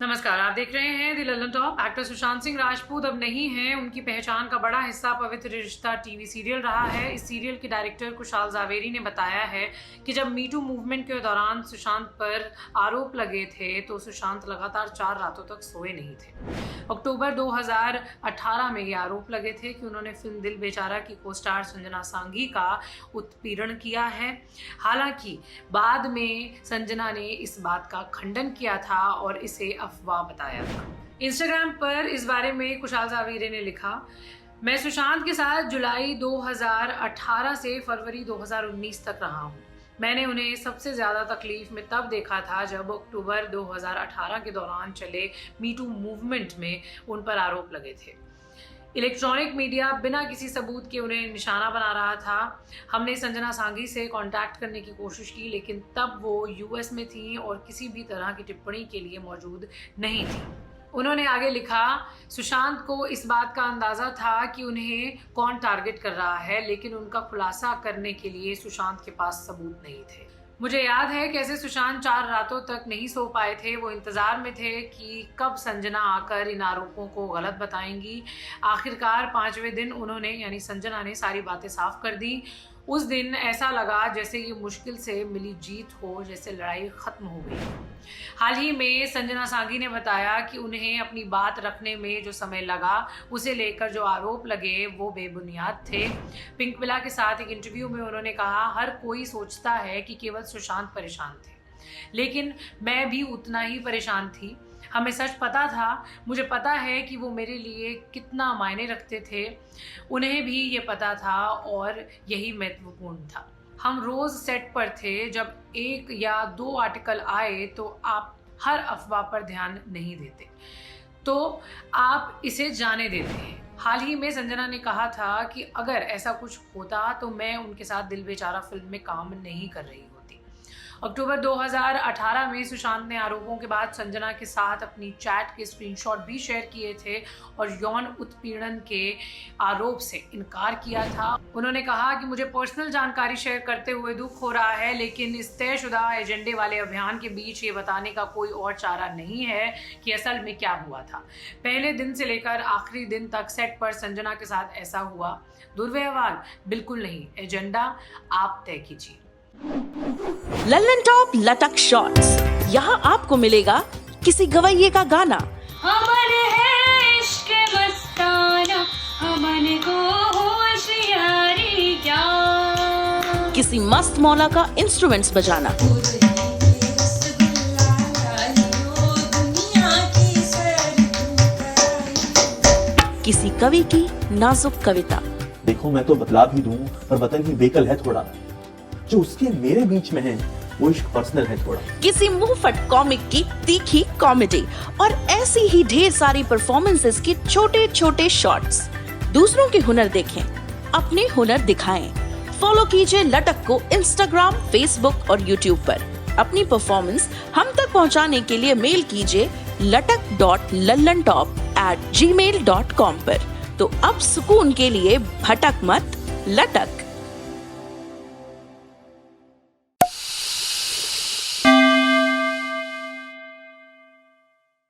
नमस्कार, आप देख रहे हैं the Lallan top. Actor Sushant Singh Rajput अब नहीं हैं। उनकी पहचान का बड़ा हिस्सा पवित्र रिश्ता टीवी सीरियल रहा है। इस सीरियल के डायरेक्टर कुशाल जावेरी ने बताया है कि जब मीटू मूवमेंट के दौरान सुशांत पर आरोप लगे थे तो सुशांत लगातार 4 रातों तक सोए नहीं थे। अक्टूबर 2018 में ये आरोप लगे थे कि उन्होंने फिल्म दिल बेचारा की को स्टार संजना सांघी का उत्पीड़न किया है। हालांकि बाद में संजना ने इस बात का खंडन किया था और इसे अफवाह बताया था। इंस्टाग्राम पर इस बारे में कुशाल जावेरी ने लिखा, मैं सुशांत के साथ जुलाई 2018 से फरवरी 2019 तक रहा हूँ। मैंने उन्हें सबसे ज़्यादा तकलीफ में तब देखा था जब अक्टूबर 2018 के दौरान चले मीटू मूवमेंट में उन पर आरोप लगे थे। इलेक्ट्रॉनिक मीडिया बिना किसी सबूत के उन्हें निशाना बना रहा था। हमने संजना सांघी से कांटेक्ट करने की कोशिश की, लेकिन तब वो यूएस में थी और किसी भी तरह की टिप्पणी के लिए मौजूद नहीं थी। उन्होंने आगे लिखा, सुशांत को इस बात का अंदाज़ा था कि उन्हें कौन टारगेट कर रहा है, लेकिन उनका खुलासा करने के लिए सुशांत के पास सबूत नहीं थे। मुझे याद है कैसे सुशांत 4 रातों तक नहीं सो पाए थे। वो इंतज़ार में थे कि कब संजना आकर इन आरोपों को गलत बताएंगी। आखिरकार 5वें दिन उन्होंने यानी संजना ने सारी बातें साफ कर दी। उस दिन ऐसा लगा जैसे ये मुश्किल से मिली जीत हो, जैसे लड़ाई खत्म हो गई। हाल ही में संजना सांघी ने बताया कि उन्हें अपनी बात रखने में जो समय लगा उसे लेकर जो आरोप लगे वो बेबुनियाद थे। पिंक विला के साथ एक इंटरव्यू में उन्होंने कहा, हर कोई सोचता है कि केवल सुशांत परेशान थे, लेकिन मैं भी उतना ही परेशान थी। हमें सच पता था। मुझे पता है कि वो मेरे लिए कितना मायने रखते थे। उन्हें भी ये पता था और यही महत्वपूर्ण था। हम रोज़ सेट पर थे। जब 1 या 2 आर्टिकल आए तो आप हर अफवाह पर ध्यान नहीं देते, तो आप इसे जाने देते हैं। हाल ही में संजना ने कहा था कि अगर ऐसा कुछ होता तो मैं उनके साथ दिल बेचारा फिल्म में काम नहीं कर रही होती। अक्टूबर 2018 में सुशांत ने आरोपों के बाद संजना के साथ अपनी चैट के स्क्रीनशॉट भी शेयर किए थे और यौन उत्पीड़न के आरोप से इनकार किया था। उन्होंने कहा कि मुझे पर्सनल जानकारी शेयर करते हुए दुख हो रहा है, लेकिन इस तयशुदा एजेंडे वाले अभियान के बीच ये बताने का कोई और चारा नहीं है कि असल में क्या हुआ था। पहले दिन से लेकर आखिरी दिन तक सेट पर संजना के साथ ऐसा हुआ। दुर्व्यवहार बिल्कुल नहीं, एजेंडा आप तय कीजिए। लल्लन टॉप लटक शॉट्स, यहाँ आपको मिलेगा किसी गवैये का गाना, हमन है इश्क मस्ताना, हमन को होशियारी क्या, किसी मस्त मौला का इंस्ट्रूमेंट्स बजाना, किसी कवि की नाजुक कविता। देखो मैं तो बतला भी दूं, पर वतन की बेकल है थोड़ा, जो उसके मेरे बीच में है वो इश्क पर्सनल है थोड़ा। किसी मुंहफट कॉमिक की तीखी कॉमेडी और ऐसी ही ढेर सारी परफॉर्मेंसेस के छोटे छोटे शॉर्ट्स। दूसरों के हुनर देखें, अपने हुनर दिखाएं। फॉलो कीजिए लटक को इंस्टाग्राम, फेसबुक और यूट्यूब पर। अपनी परफॉर्मेंस हम तक पहुंचाने के लिए मेल कीजिए latak.lallantop@gmail.com पर। तो अब सुकून के लिए भटक मत, लटक।